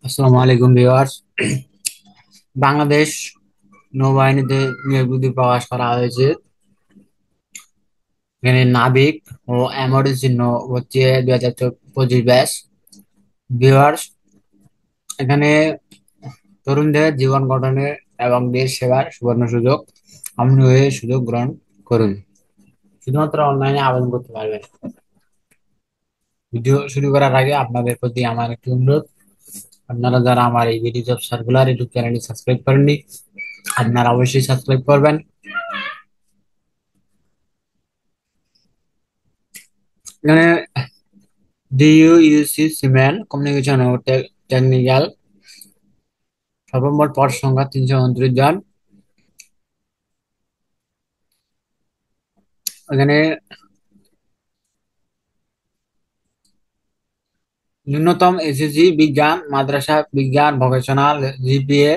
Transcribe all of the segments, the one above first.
আসসালামু আলাইকুম ভিউয়ার্স। বাংলাদেশ নৌবাহিনীতে নিয়োগ বিজ্ঞপ্তি প্রকাশ করা হয়েছে। এখানে নাবিক ও এমওডি চিহ্ন হচ্ছে 2025 ব্যাচ। ভিউয়ার্স, এখানে তরুণদের জীবন গঠনের এবং দেশ সেবার সুবর্ণ সুযোগ। আপনি হয়ে সুযোগ গ্রহণ করুন। শুধুমাত্র অনলাইনে আবেদন করতে পারবেন। ভিডিও শুরু করার আগে আপনাদের প্রতি আমার একটি অনুরোধ, আপনারা যারা আমার এই ভিডিও জব সার্কুলার ইউটিউব চ্যানেলটি সাবস্ক্রাইব করেননি, আপনারা অবশ্যই সাবস্ক্রাইব করবেন। এখানে ডিইউইউসি সিমেন্ট কমিউনিকেশন ও টেকনিক্যাল সর্বমোট পদ সংখ্যা 329 জন। এখানে ন্যূনতম এসএসসি বিজ্ঞান, মাদ্রাসা বিজ্ঞান, ভোকেশনাল জিপিএ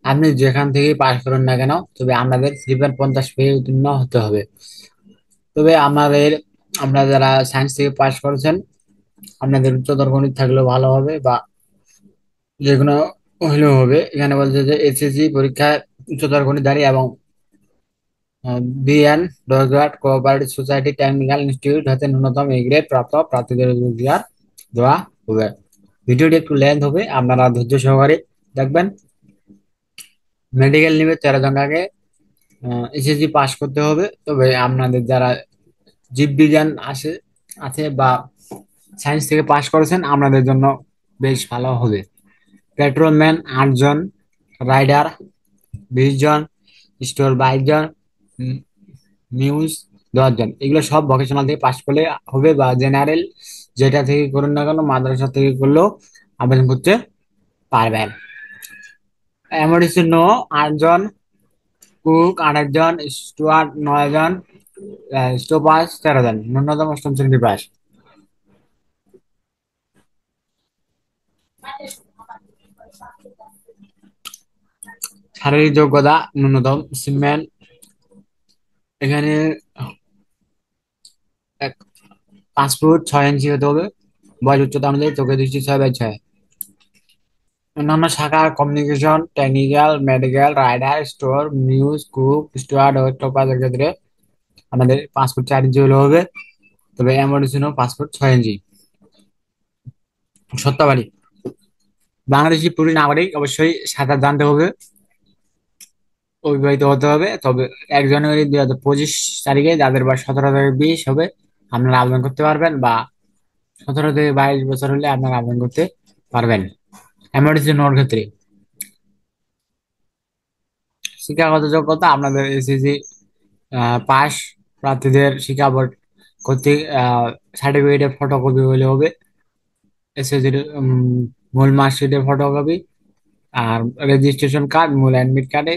আপনি যেখান থেকে পাশ করুন না কেন, তবে আপনাদের 350 পেয়ে উত্তীর্ণ হতে হবে। তবে আপনারা যারা সায়েন্স থেকে পাশ করেছেন, আপনাদের উচ্চতর গণিত থাকলেও ভালো হবে, বা যে কোনো হলেও হবে। এখানে বলছে যে এসএসসি পরীক্ষায় উচ্চতর গণিতধারী এবং বিএন রোজগার কোঅপারেটিভ সোসাইটি টেকনিক্যাল ইনস্টিটিউট হতে ন্যূনতম এ গ্রেড প্রাপ্ত প্রার্থীদের অধিকার দেওয়া হবে। ভিডিওটি একটু লেন্থ হবে, আপনারা ধৈর্য সহকারে দেখবেন। মেডিকেল নিবে 13 জনকে এসএসসি পাস করতে হবে। তবে আপনাদের যারা জীববিজ্ঞান আছে আছে বা সায়েন্স থেকে পাস করেছেন, আপনাদের জন্য বেশ ভালো হবে। পেট্রোলম্যান 8 জন, রাইডার 20 জন, স্টোর 22 জন, নিউজ 10 জন। এগুলো সব ভোকেশনাল থেকে পাশ করলে হবে, বা জেনারেল যেটা থেকে করুন না কেন, মাদ্রাসা থেকে করলেও আবেদন করতে পারবেন। এমডিসি 8 জন, কুক 28 জন, স্টুয়ার্ড 9 জন, স্টোপাস 13 জন, ন্যূনতম অষ্টম শ্রেণী পাস। শারীরিক যোগ্যতা ন্যূনতম সিমেন্ট এখানে 5 ফুট 6 ইঞ্চি হতে হবে। বয়স উচ্চতা অনুযায়ী চোখের দৃষ্টি 6/6। অন্যান্য শাখা communication, technical, medical, rider, store, news, cook, steward ও স্টোপাসের ক্ষেত্রে আমাদের 5 ফুট 4 ইঞ্চি হলে হবে। তবে এমডিসি 5 ফুট 6 ইঞ্চি। সত্যাবাদী বাংলাদেশি পুরী নাগরিক, অবশ্যই সাঁতার জানতে হবে, অবিবাহিত হতে হবে। তবে 1 জানুয়ারি 2025 তারিখে যাদের বয়স 17 থেকে 20 হবে, আপনারা আবেদন করতে পারবেন, বা 17 থেকে 22 বছর হলে আপনারা আবেদন করতে পারবেন। এমআরটিসি নোর ক্ষেত্রে শিক্ষাগত যোগ্যতা আপনাদের এসএসসি পাস প্রার্থীদের শিক্ষা বোর্ড কর্তৃক সার্টিফিকেটের ফটোকপি হলে হবে। এসএসসির মূল মার্কশিটের ফটোকপি, আর রেজিস্ট্রেশন কার্ড, মূল অ্যাডমিট কার্ডে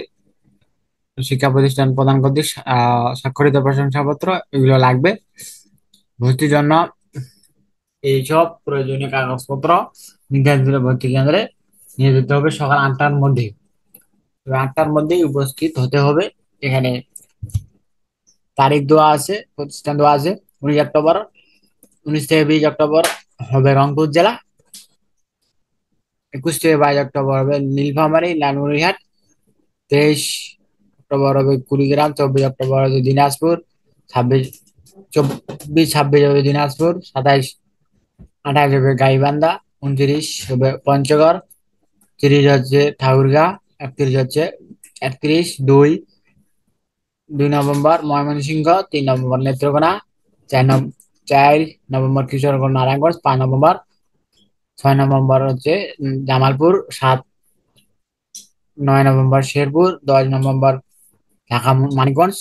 শিক্ষা প্রতিষ্ঠান প্রদান কর্তৃক স্বাক্ষরিত প্রশংসাপত্র, এগুলো লাগবে। ভর্তির জন্য এইসব প্রয়োজনীয় কাগজপত্র নির্ধারিত ভর্তি কেন্দ্রে নিয়ে যেতে হবে সকাল 8টার মধ্যে। 8টার মধ্যেই উপস্থিত হতে হবে। এখানে তারিখ দেওয়া আছে, প্রতিষ্ঠান দেওয়া আছে। 19 অক্টোবর, 19 থেকে 20 অক্টোবর হবে রংপুর জেলা। 21 থেকে 22 অক্টোবর হবে নীলফামারী লালমনিরহাট। 23 অক্টোবর হবে কুড়িগ্রাম। 24 অক্টোবর হবে দিনাজপুর। 26 হবে দিনাজপুর। 27 28 হবে গাইবান্ধা। 29 হবে পঞ্চগড়। 30 হচ্ছে ঠাকুরগাঁও। 31 হচ্ছে 31/2 2 November Mymensingh. 3 November Netrokona. 4 November Kishoreganj Narayanganj. 5 November. 6 November হচ্ছে Jamalpur. 9 November Sherpur. 10 November Dhaka Manikganj.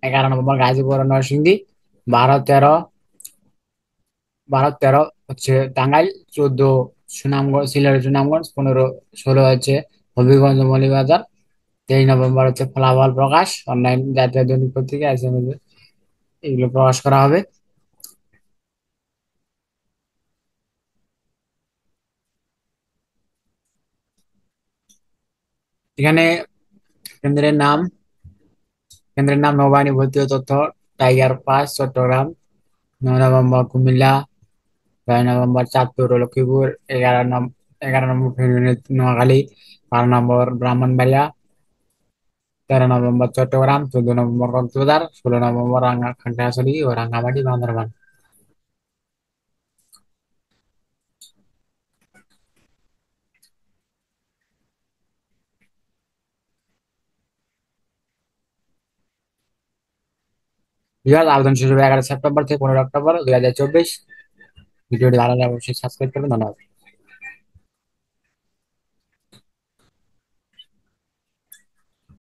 11 November Gazipur ও নরসিংদী। 12 13 12 13 হচ্ছে টাঙ্গাইল। 14 সুনামগঞ্জ সিলেট সুনামগঞ্জ। 15 16 হচ্ছে হবিগঞ্জ ও মৌলভীবাজার। 23 নভেম্বর হচ্ছে ফলাফল প্রকাশ অনলাইন জাতীয় দৈনিক পত্রিকা SMS এ এগুলো প্রকাশ করা হবে। এখানে কেন্দ্রের নাম কেন্দ্রের নাম নৌবাহিনী ভর্তি ও তথ্য, tiger pass Chittagong. 9 November Comilla. 10 November Chandpur ও Lakshmipur. 11 11 number Feni Noakhali, 12 number Brahmanbaria, 13 number Chittagong, 14 number Cox's Bazar, 16 number Khagrachari ও রাঙ্গামাটি বান্দরবান। বিভাগ আবেদন শুরু হবে 11 সেপ্টেম্বর থেকে 15 অক্টোবর 2024। ভিডিওটি ভালো লাগলে অবশ্যই সাবস্ক্রাইব করবেন। ধন্যবাদ।